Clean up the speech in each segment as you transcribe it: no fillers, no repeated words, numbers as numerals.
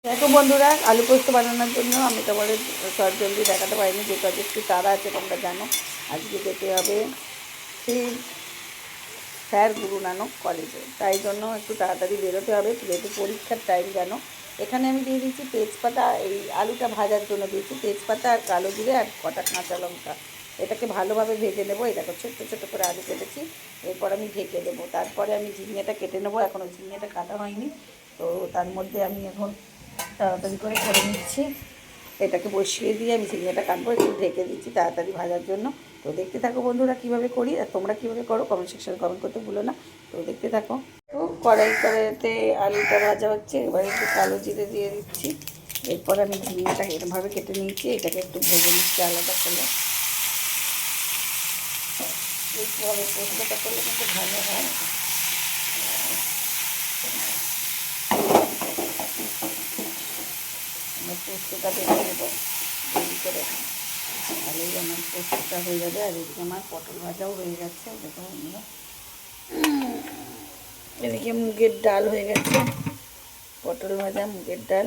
দেখো বন্ধুরা, আলু পোস্ত বানানোর জন্য আমি তোমাদের জলদি দেখাতে পারিনি, যেহেতু আজ একটু তাড়া আছে, তোমরা জানো। আজকে যেতে হবে সেই স্যার গুরু নানক কলেজে, তাই জন্য একটু তাড়াতাড়ি বেরোতে হবে, যেহেতু পরীক্ষার টাইম জানো। এখানে আমি দিয়ে দিচ্ছি তেজপাতা, এই আলুটা ভাজার জন্য দিয়েছি তেজপাতা আর কালো জিরে আর কটা কাঁচা লঙ্কা। এটাকে ভালোভাবে ভেজে নেবো। এই দেখো ছোট্টো ছোটো করে আলু কেটেছি, এরপর আমি ঢেকে দেবো। তারপরে আমি ঝিঙেটা কেটে নেবো, এখনও ঝিঙেটা কাটা হয়নি। তো তার মধ্যে আমি এখন তাড়াতাড়ি করে নিচ্ছি। এটাকে বসিয়ে দিয়ে আমি ঝিঙেটা কাটবো, একটু ঢেকে দিচ্ছি তাড়াতাড়ি ভাজার জন্য। তো দেখতে থাকো বন্ধুরা কীভাবে করি, আর তোমরা কীভাবে করো কমেন্ট সেকশনে কমেন্ট করতে ভুলো না। তো দেখতে থাকো। তো কড়াইতে আলুটা ভাজা হচ্ছে, এবার একটু কালো জিরে দিয়ে দিচ্ছি। এরপর আমি ঝিঙেটা এরমভাবে কেটে নিচ্ছি, এটাকে একটু ভেজে নিচ্ছি আলাদা করে। এইভাবে পোস্তটা করলে কিন্তু ভালো হয়। আমি পোস্তটা ভেজে নেবো তৈরি করে, তাহলেই আমার পোস্তটা হয়ে যাবে। আর এদিকে আমার পটল ভাজাও হয়ে গেছে, দেখো এদিকে মুগের ডাল হয়ে গেছে, পটল ভাজা মুগের ডাল।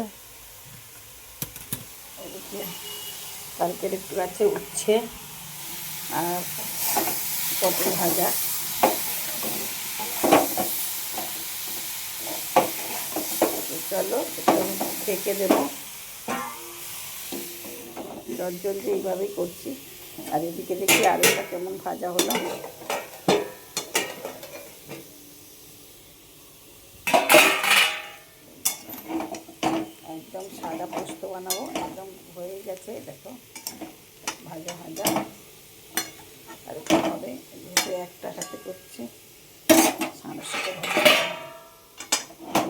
এদিকে কালকের একটু আছে উচ্ছে আর পটল ভাজা। চলো একটু আমি ঢেকে দেবো, জলদি এইভাবেই করছি। আর এদিকে দেখি আলুটা কেমন ভাজা হলো। একদম সাদা পোস্ত বানাবো, একদম হয়ে গেছে দেখো ভাজা ভাজা। আর একটু হবে, যেহেতু একটা হাতে করছি সামনের সাথে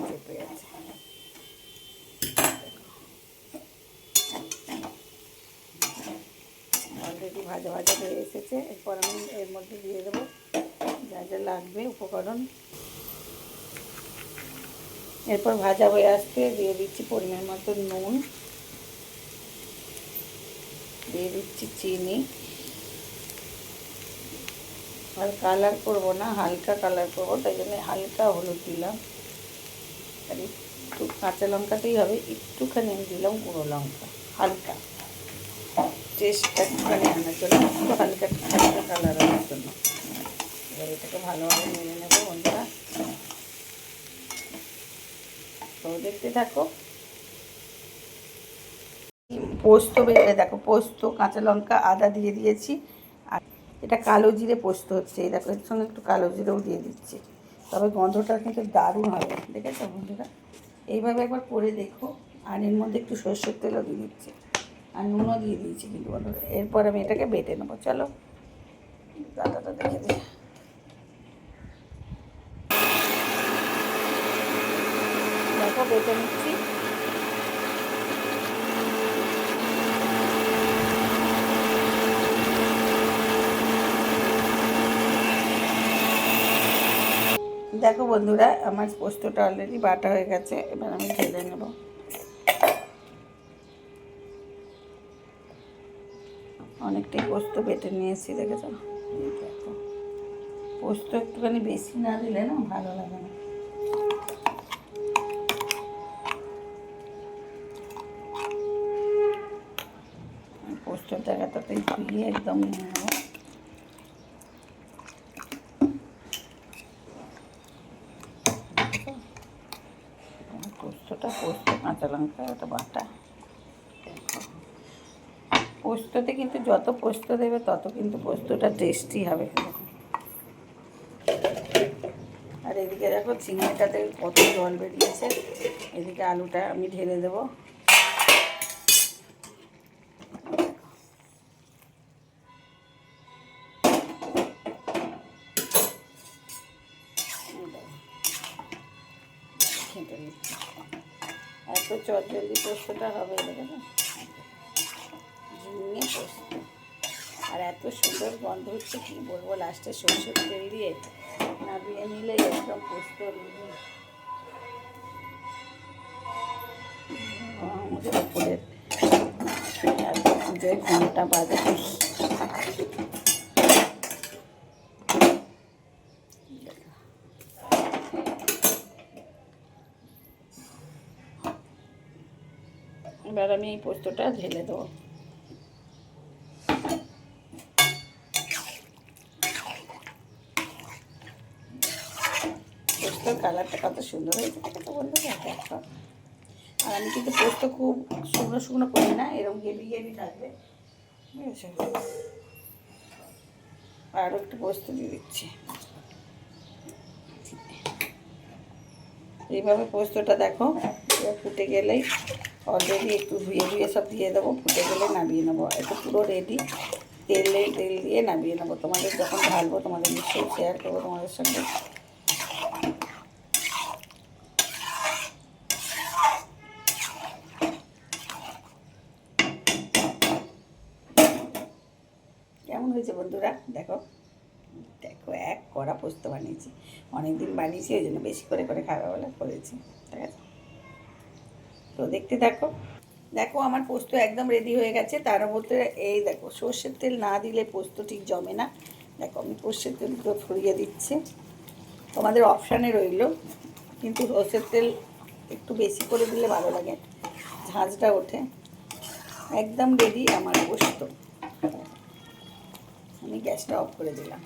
চেপে আছে। অলরেডি ভাজা ভাজা হয়ে এসেছে। এরপর আমি এর মধ্যে দিয়ে দেবো যা যা লাগবে উপকরণ। এরপর ভাজা হয়ে আসতে দিয়ে দিচ্ছি পরিমাণ মতো নুন, দিয়ে দিচ্ছি চিনি। আর কালার করবো না, হালকা কালার করবো, তাই জন্য হালকা হলুদ দিলাম। আর একটু কাঁচা লঙ্কাতেই হবে, একটুখানি আমি দিলাম গুঁড়ো লঙ্কা, হালকা টেস্টটা একটুখানি আনার জন্য, একটু হালকা হালকা কালার আনার জন্য। এবার এটাকে ভালোভাবে মেরে নেবো বন্ধুরা। তো দেখতে থাকো। পোস্ত বেটে দেখো, পোস্ত কাঁচা লঙ্কা আদা দিয়ে দিয়েছি। আর এটা কালো জিরে পোস্ত হচ্ছে, এই দেখো এর সঙ্গে একটু কালো জিরেও দিয়ে দিচ্ছি, তবে গন্ধটা কিন্তু দারুণ হবে। দেখেছো বন্ধুরা, এইভাবে একবার করে দেখো। আর এর মধ্যে একটু সরষের তেলও দিয়ে দিচ্ছি, আর নুনও দিয়ে দিয়েছি কিন্তু বন্ধুরা। এরপর আমি এটাকে বেটে নেবো। চলো দাদাটা দেখে দিই, দেখো বেটে নিচ্ছি। দেখো বন্ধুরা, আমার পোস্তটা অলরেডি বাটা হয়ে গেছে, এবার আমি ঢেলে নেব। অনেকটাই পোস্ত বেটে নিয়েছি, দেখেছো। দেখো পোস্ত একটুখানি বেশি না দিলে না ভালো লাগে না। পোস্তর জায়গাটাতেই ধুয়ে একদম নিয়ে নেবো। পোস্তটা পোস্ত কাঁচা লঙ্কা এটা বাটা। পোস্ততে কিন্তু যত পোস্ত দেবে তত কিন্তু পোস্তটা টেস্টি হবে। আর এদিকে দেখো ঝিঙেটাতে কত জল বেরিয়েছে। এদিকে আলুটা আমি ঢেলে দেবো। খেতে নিচ্ছি, এত চটজলদি পোস্তটা হবে দেখো, ঝিঙে পোস্ত। আর এত সুন্দর গন্ধ হচ্ছে কী বলবো, লাস্টে সরষের তেল দিয়ে নামিয়ে নিলে একদম পোস্ত আমাদের উপরের এত পুজোয় ঘন্টা বাজে। এবার আমি এই পোস্তটা ঢেলে দেবো। পোস্তর কালারটা কত সুন্দর হয়েছে দেখো বন্ধুরা, দেখো। আর আমি কিন্তু পোস্ত খুব শুকনো শুকনো করি না, এরকম গেবি গেবি থাকবে, বুঝেছো। আরও একটু পোস্ত দিয়ে দিচ্ছি। এইভাবে পোস্তটা দেখো ফুটে গেলেই অলরেডি একটু ধুয়ে ধুয়ে সব দিয়ে দেবো, ফুটে গেলে নামিয়ে নেবো। এটা পুরো রেডি, তেল দিয়ে নামিয়ে নেবো। তোমাদের যখন ঢালবো তোমাদের নিশ্চয়ই শেয়ার করবো তোমাদের সঙ্গে। কেমন হয়েছে বন্ধুরা দেখো, দেখো এক কড়া পোস্ত বানিয়েছি, অনেক দিন বানিয়েছি ওই জন্য বেশি করে করে খাওয়া বলে করেছি, ঠিক আছে। তো দেখতে থাকো। দেখো আমার পোস্ত একদম রেডি হয়ে গেছে। তার মধ্যে এই দেখো সর্ষের তেল না দিলে পোস্ত ঠিক জমে না। দেখো আমি সর্ষের তেলগুলো ছড়িয়ে দিচ্ছি, তোমাদের অপশানে রইল, কিন্তু সর্ষের তেল একটু বেশি করে দিলে ভালো লাগে, ঝাঁঝটা ওঠে। একদম রেডি আমার পোস্ত। আমি গ্যাসটা অফ করে দিলাম।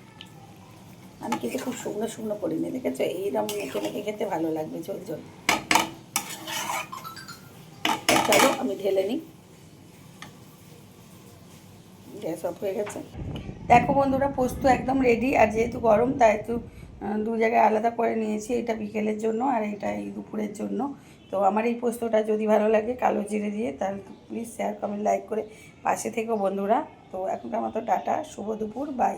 আমি কিন্তু খুব শুকনো শুকনো করিনি, দেখেছো, এইরকম মেখে মেখে খেতে ভালো লাগবে, ঝোল ঝোল। চলো আমি ঢেলে নিই। গ্যাস অফ হয়ে গেছে। দেখো বন্ধুরা পোস্ত একদম রেডি। আর যেহেতু গরম তাই একটু দু জায়গায় আলাদা করে নিয়েছি, এটা বিকেলের জন্য আর এটা এই দুপুরের জন্য। তো আমার এই পোস্তটা যদি ভালো লাগে কালো জিরে দিয়ে, তাহলে প্লিজ শেয়ার কমেন্ট লাইক করে পাশে থেকো বন্ধুরা। তো এখনকার মতো টাটা, শুভ দুপুর, বাই।